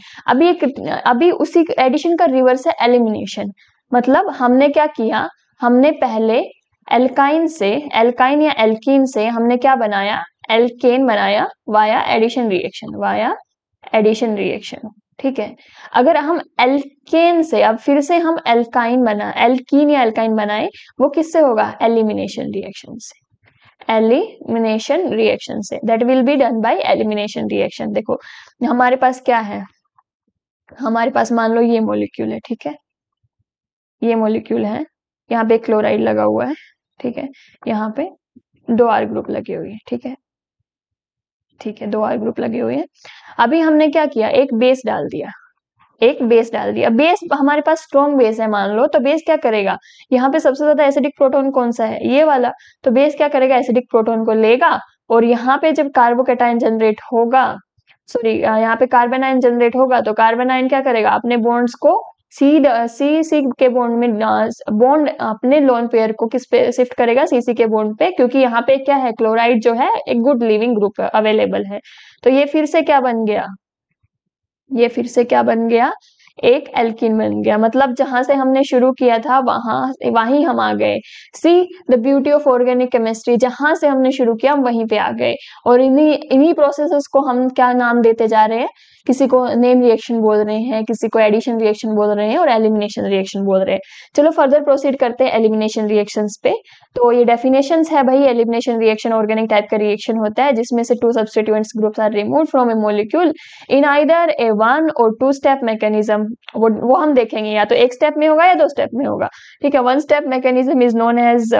A: अभी उसी एडिशन का रिवर्स है एलिमिनेशन। मतलब हमने क्या किया, हमने पहले एल्काइन या एल्कीन से हमने क्या बनाया, एल्केन बनाया वाया एडिशन रिएक्शन, ठीक है। अगर हम एल्केन से अब फिर से हम एल्कीन या एल्काइन बनाए, वो किससे होगा, elimination reaction say that will be done by elimination reaction. देखो हमारे पास क्या है, हमारे पास मान लो ये मॉलिक्यूल है, ठीक है, ये मॉलिक्यूल है, यहाँ पे क्लोराइड लगा हुआ है, ठीक है, यहाँ पे 2 R ग्रुप लगे हुए हैं, ठीक है, 2 R ग्रुप लगे हुए हैं। अभी हमने क्या किया, एक बेस डाल दिया, एक बेस डाल दिया। बेस हमारे पास स्ट्रॉन्ग बेस है मान लो, तो बेस क्या करेगा, यहाँ पे सबसे ज्यादा एसिडिक प्रोटॉन कौन सा है, ये वाला। तो बेस क्या करेगा, एसिडिक प्रोटॉन को लेगा और यहाँ पे जब कार्बोकेटाइन जनरेट होगा, सॉरी यहाँ पे कार्बन आयन जनरेट होगा, तो कार्बन आयन क्या करेगा, अपने बॉन्ड्स को सी सी के बॉन्ड में बॉन्ड अपने लोन पेयर को किस पे शिफ्ट करेगा, सी सी के बॉन्ड पे, क्योंकि यहाँ पे क्या है, क्लोराइड जो है एक गुड लिविंग ग्रुप अवेलेबल है। तो ये फिर से क्या बन गया, ये फिर से क्या बन गया, एक एल्कीन बन गया। मतलब जहां से हमने शुरू किया था वहीं हम आ गए। See the beauty of organic chemistry, जहां से हमने शुरू किया हम वहीं पे आ गए। और इन्हीं इन्हीं प्रोसेसेस को हम क्या नाम देते जा रहे हैं, किसी को नेम रिएक्शन बोल रहे हैं, किसी को एडिशन रिएक्शन बोल रहे हैं और एलिमिनेशन रिएक्शन बोल रहे हैं। चलो फर्दर प्रोसीड करते हैं एलिमिनेशन रिएक्शंस पे। तो ये डेफिनेशंस है भाई, एलिमिनेशन रिएक्शन ऑर्गेनिक टाइप का रिएक्शन होता है जिसमें से 2 substituents groups are removed from a molecule in either a 1 और 2 स्टेप मैकेनिज्म। वो हम देखेंगे, या तो एक स्टेप में होगा या 2 स्टेप में होगा। ठीक है, 1 step mechanism is known as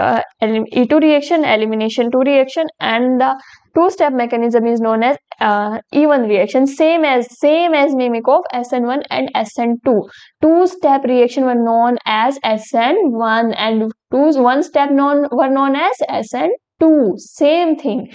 A: E2 reaction, elimination 2 reaction, and the 2 step mechanism is known as E1 reaction, same as mimic of SN1 and SN2. 2 step reaction were known as SN1 and 1 step were known as SN2. Same thing.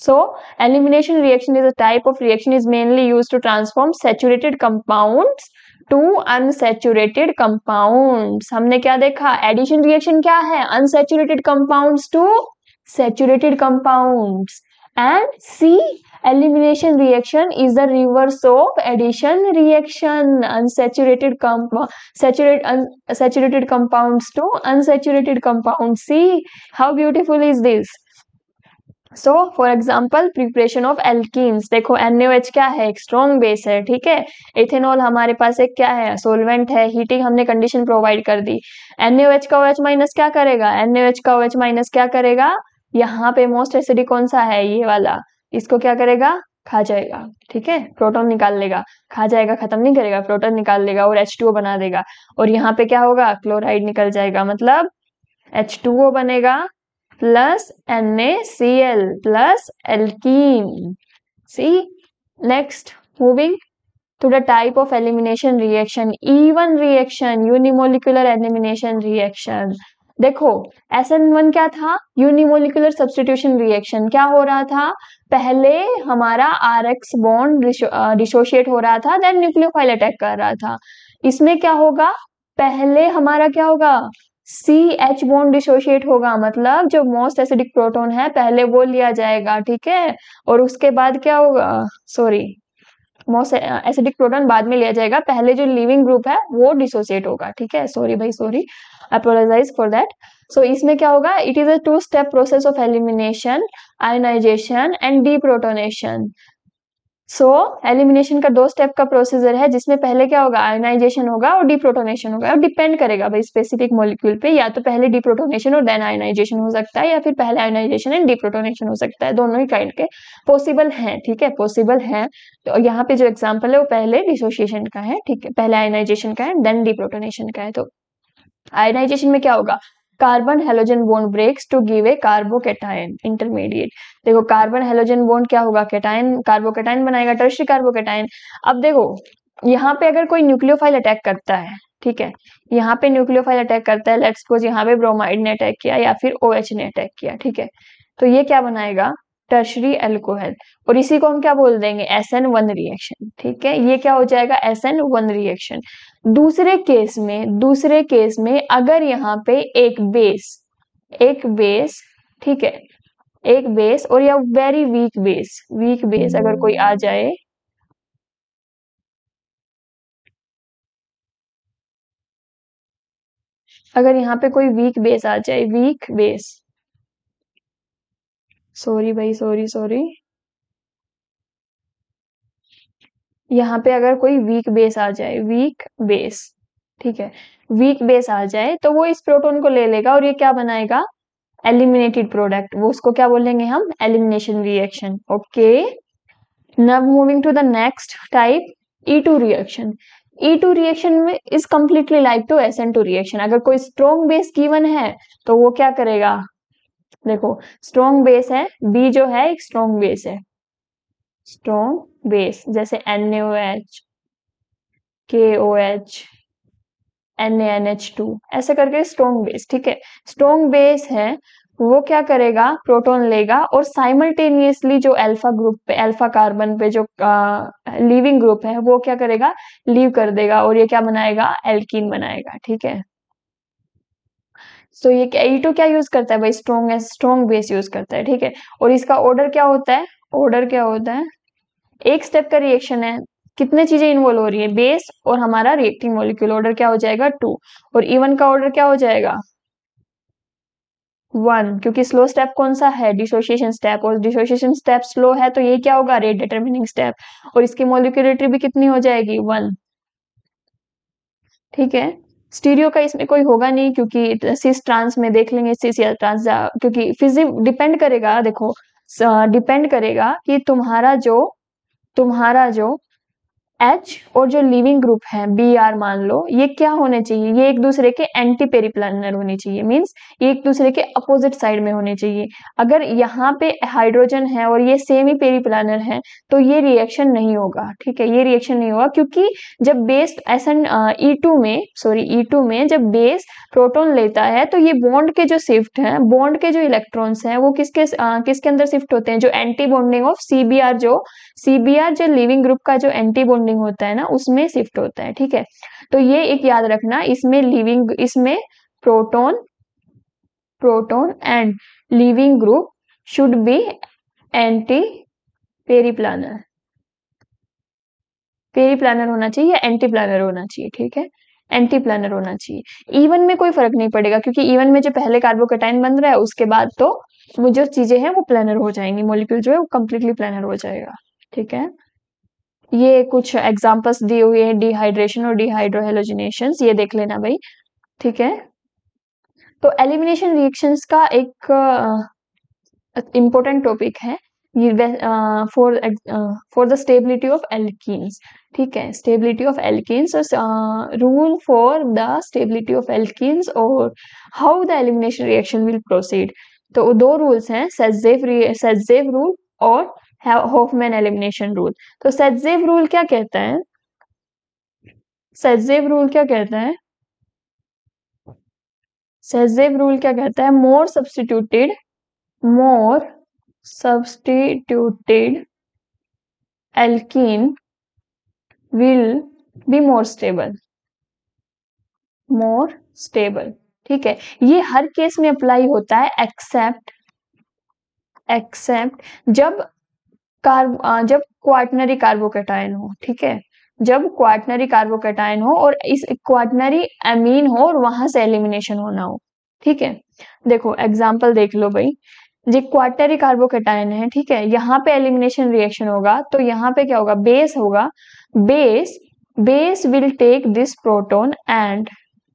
A: So elimination reaction is a type of reaction is mainly used to transform saturated compounds to unsaturated compounds. हमने क्या देखा, addition reaction क्या है, unsaturated compounds to saturated compounds. And C, elimination reaction is the reverse of addition reaction, saturated compounds to unsaturated compounds. See how beautiful is this. So for example preparation of alkenes, देखो NaOH क्या है, एक strong base है, ठीक है। Ethanol हमारे पास एक क्या है, सोलवेंट है, हीटिंग हमने कंडीशन प्रोवाइड कर दी। NaOH का OH माइनस क्या करेगा, NaOH का OH माइनस क्या करेगा, यहाँ पे मोस्ट एसिडिक कौन सा है, ये वाला, इसको क्या करेगा, खा जाएगा, ठीक है, प्रोटॉन निकाल लेगा, खा जाएगा, खत्म नहीं करेगा, प्रोटॉन निकाल लेगा और H2O बना देगा। और यहाँ पे क्या होगा, क्लोराइड निकल जाएगा, मतलब H2O बनेगा plus NaCl plus alkene. See, next moving to the type of elimination reaction, E1 reaction, unimolecular elimination reaction. देखो SN1 क्या था, यूनिमोलिकुलर सब्स्टिट्यूशन रिएक्शन। क्या हो रहा था, पहले हमारा RX बॉन्ड डिसोशिएट हो रहा था, देन न्यूक्लियोफाइल अटैक कर रहा था। इसमें क्या होगा, पहले हमारा क्या होगा, CH बॉन्ड डिसोशिएट होगा, मतलब जो मोस्ट एसिडिक प्रोटॉन है पहले वो लिया जाएगा, ठीक है। और उसके बाद क्या होगा, सॉरी मोस्ट एसिडिक प्रोटॉन बाद में लिया जाएगा, पहले जो लिविंग ग्रुप है वो डिसोशिएट होगा, ठीक है। सॉरी भाई sorry, apologize for that. So इसमें क्या होगा, it is a 2 step process of elimination, ionization and deprotonation. So elimination का 2 स्टेप का प्रोसीजर है, जिसमें पहले क्या होगा, आयोनाइजेशन होगा और डीप्रोटोनेशन होगा। और डिपेंड करेगा भाई स्पेसिफिक मॉलिक्यूल पे, या तो पहले डीप्रोटोनेशन और देन आयोनाइजेशन हो सकता है, या फिर पहले आयोनाइजेशन एंड डीप्रोटोनेशन हो सकता है, दोनों ही काइंड के पॉसिबल हैं, ठीक है, पॉसिबल है। तो यहाँ पे जो एग्जाम्पल है वो पहले डिसोसिएशन का है, ठीक है, पहले आयोनाइजेशन का है देन डीप्रोटोनेशन का है। तो आयोनाइजेशन में क्या होगा, carbon halogen bond breaks to give a carbocation intermediate. देखो कार्बन हेलोजन बॉन्ड क्या होगा, केटायन, कार्बोकेटायन बनाएगा, टर्शियरी कार्बोकेटायन। अब देखो यहाँ पे अगर कोई न्यूक्लियोफाइल अटैक करता है, ठीक है, यहाँ पे न्यूक्लियोफाइल अटैक करता है, लेट्स सपोज यहाँ पे ब्रोमाइड ने अटैक किया या फिर OH ने अटैक किया, ठीक है, तो ये क्या बनाएगा, टर्शियरी अल्कोहल, और इसी को हम क्या बोल देंगे, SN1 रिएक्शन, ठीक है। ये क्या हो जाएगा, SN1 रिएक्शन। दूसरे केस में अगर यहाँ पे एक बेस, ठीक है, एक बेस और या वेरी वीक बेस अगर कोई आ जाए, अगर यहाँ पे कोई वीक बेस आ जाए, वीक बेस, सॉरी भाई सॉरी, यहाँ पे अगर कोई वीक बेस आ जाए, वीक बेस, ठीक है, वीक बेस आ जाए तो वो इस प्रोटॉन को ले लेगा और ये क्या बनाएगा, एलिमिनेटेड प्रोडक्ट, वो उसको क्या बोलेंगे हम, elimination reaction. Okay, now moving to the next type, E2 reaction. E2 reaction में is completely like to SN2 reaction. अगर कोई स्ट्रॉन्ग बेस गिवन है तो वो क्या करेगा, देखो स्ट्रॉन्ग बेस है, B जो है एक स्ट्रॉन्ग बेस है, स्ट्रॉन्ग बेस जैसे NaOH, KOH NaNH2 ऐसे करके स्ट्रॉन्ग बेस। ठीक है, स्ट्रॉन्ग बेस है वो क्या करेगा, प्रोटॉन लेगा और साइमल्टेनियसली जो अल्फा ग्रुप पे, अल्फा कार्बन पे जो लीविंग ग्रुप है वो क्या करेगा, लीव कर देगा और ये क्या बनाएगा, एल्कीन बनाएगा। ठीक है, तो ये E2 क्या यूज करता है भाई, स्ट्रॉन्ग बेस यूज करता है। ठीक है, और इसका ऑर्डर क्या होता है, ऑर्डर क्या होता है, एक स्टेप का रिएक्शन है, कितने चीजें इन्वॉल्व हो रही है, बेस और हमारा रिएक्टिंग मॉलिक्यूल, ऑर्डर क्या हो जाएगा 2, और E1 का ऑर्डर क्या हो जाएगा 1, क्योंकि स्लो स्टेप कौन सा है, डिसोसिएशन स्टेप, और डिसोसिएशन स्टेप स्लो है तो ये क्या होगा, रेट डिटरमिनिंग स्टेप, और इसकी मॉलिक्यूलरिटी भी कितनी हो जाएगी 1। ठीक है, स्टीरियो का इसमें कोई होगा नहीं क्योंकि सिस ट्रांस में देख लेंगे, सिस या ट्रांस, क्योंकि फिजिक डिपेंड करेगा, देखो डिपेंड करेगा कि तुम्हारा जो H और जो लिविंग ग्रुप है Br मान लो, ये क्या होने चाहिए, ये एक दूसरे के एंटी पेरिप्लानर होने चाहिए, मींस ये एक दूसरे के अपोजिट साइड में होने चाहिए। अगर यहाँ पे हाइड्रोजन है और ये सेम ही पेरिप्लानर है तो ये रिएक्शन नहीं होगा। ठीक है, ये रिएक्शन नहीं होगा क्योंकि जब बेस E2 में जब बेस प्रोटॉन लेता है तो ये बॉन्ड के जो शिफ्ट है, बॉन्ड के जो इलेक्ट्रॉन्स हैं वो किसके अंदर शिफ्ट होते हैं, जो एंटी बॉन्डिंग ऑफ CBr जो लिविंग ग्रुप का जो एंटी बॉन्डिंग होता है ना उसमें शिफ्ट होता है। ठीक है, तो ये एक याद रखना, इसमें proton and leaving group should be anti periplanar, periplanar होना चाहिए या एंटी प्लानर होना चाहिए। ठीक है, एंटी प्लानर होना चाहिए। इवन में कोई फर्क नहीं पड़ेगा क्योंकि इवन में जो पहले कार्बोकेटाइन बन रहा है उसके बाद तो वो जो चीजें हैं वो प्लानर हो जाएंगी, मॉलिक्यूल जो है वो कंप्लीटली प्लानर हो जाएगा। ठीक है, ये कुछ एग्जांपल्स दिए हुए हैं, डिहाइड्रेशन और डिहाइड्रोहेलोजिनेशन, ये देख लेना भाई। ठीक है, तो एलिमिनेशन रिएक्शंस का एक इम्पोर्टेंट टॉपिक है for the stability of alkenes. ठीक है, stability of alkenes, rule for the stability of alkenes और how the elimination reaction will proceed. तो दो रूल्स हैं, सेटजेव रूल और हॉफमैन एलिमिनेशन रूल। तो सेटजेव रूल क्या कहता है, सेटजेव रूल क्या कहता है, सेटजेव रूल क्या कहता है, more substituted alkene will be more stable। ठीक है, ये हर केस में अप्लाई होता है एक्सेप्ट जब क्वार्टनरी कार्बोकेटाइन हो। ठीक है, जब क्वार्टनरी कार्बोकेटाइन हो और इस क्वार्टनरी एमीन हो और वहां से एलिमिनेशन होना हो। ठीक है, देखो एग्जांपल देख लो भाई, जो क्वार्टनरी कार्बोकेटाइन है, ठीक है, यहाँ पे एलिमिनेशन रिएक्शन होगा तो यहाँ पे क्या होगा, बेस होगा, base will take this proton and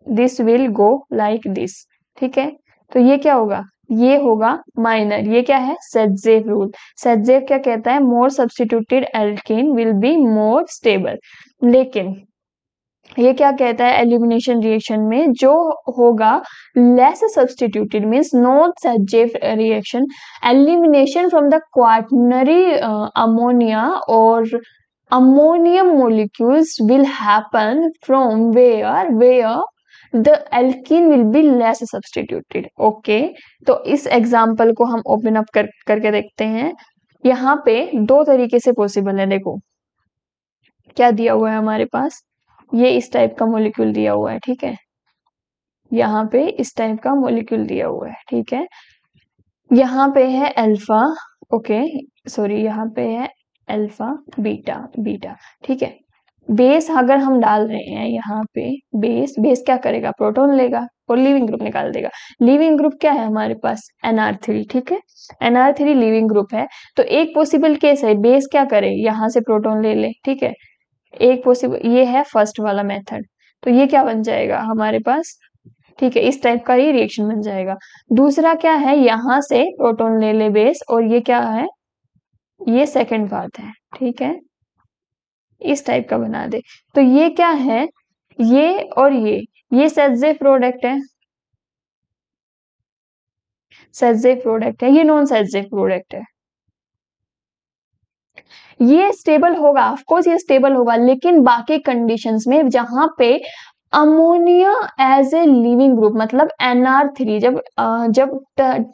A: this will go like this. ठीक है, तो ये क्या होगा, ये होगा माइनर, ये क्या है, सेटजेव रूल। सेटजेव क्या कहता है, more substituted alkene will be more stable. लेकिन ये क्या कहता है, एलिमिनेशन रिएक्शन में जो होगा less substituted means not Saytzeff reaction, elimination from the quaternary ammonia और ammonium molecules will happen from where the alkene will be less substituted। Okay, तो इस एग्जांपल को हम ओपन अप करके देखते हैं। यहाँ पे दो तरीके से पॉसिबल है, देखो क्या दिया हुआ है हमारे पास, ये इस टाइप का मॉलिक्यूल दिया हुआ है। ठीक है, यहाँ पे इस टाइप का मॉलिक्यूल दिया हुआ है। ठीक है, यहाँ पे है अल्फा, ओके सॉरी, यहाँ पे है अल्फा बीटा। ठीक है, बेस अगर हम डाल रहे हैं यहाँ पे, बेस क्या करेगा, प्रोटॉन लेगा और लिविंग ग्रुप निकाल देगा। लिविंग ग्रुप क्या है हमारे पास, Nr3। ठीक है, Nr3 लिविंग ग्रुप है, तो एक पॉसिबल केस है बेस क्या करे, यहाँ से प्रोटॉन ले ले। ठीक है, एक पॉसिबल, ये है फर्स्ट वाला मेथड, तो ये क्या बन जाएगा हमारे पास, ठीक है, इस टाइप का ही रिएक्शन बन जाएगा। दूसरा क्या है, यहाँ से प्रोटॉन ले ले बेस, और ये क्या है, ये सेकंड पार्ट है। ठीक है, इस टाइप का बना दे, तो ये क्या है, ये और ये सेटजेव प्रोडक्ट है, सेटजेव प्रोडक्ट है, ये नॉन सेटजेव प्रोडक्ट है। ये स्टेबल होगा, ऑफ कोर्स ये स्टेबल होगा, लेकिन बाकी कंडीशंस में जहां पे ammonia as a leaving group, मतलब NR3, जब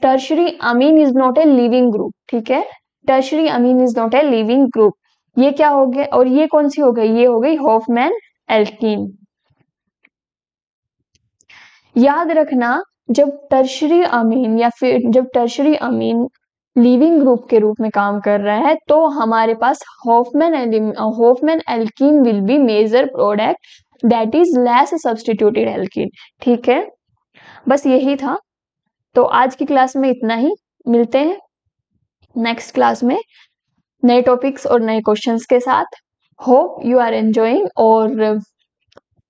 A: tertiary amine is not a leaving group, ठीक है, tertiary amine is not a leaving group, ये क्या हो गया, और ये कौन सी हो गई, ये हो गई हॉफमैन एल्कीन। याद रखना, जब टर्शरी अमीन या फिर जब टर्शरी अमीन लिविंग ग्रुप के रूप में काम कर रहा है, तो हमारे पास Hofmann alkene will be major product that is less substituted alkene. ठीक है, बस यही था। तो आज की क्लास में इतना ही, मिलते हैं नेक्स्ट क्लास में नए टॉपिक्स और नए क्वेश्चंस के साथ। होप यू आर एंजॉइंग, और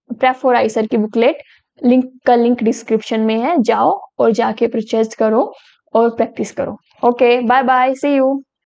A: प्रेप फॉर आइसर की बुकलेट लिंक डिस्क्रिप्शन में है, जाओ और जाके परचेज करो और प्रैक्टिस करो। Okay, bye bye, see you.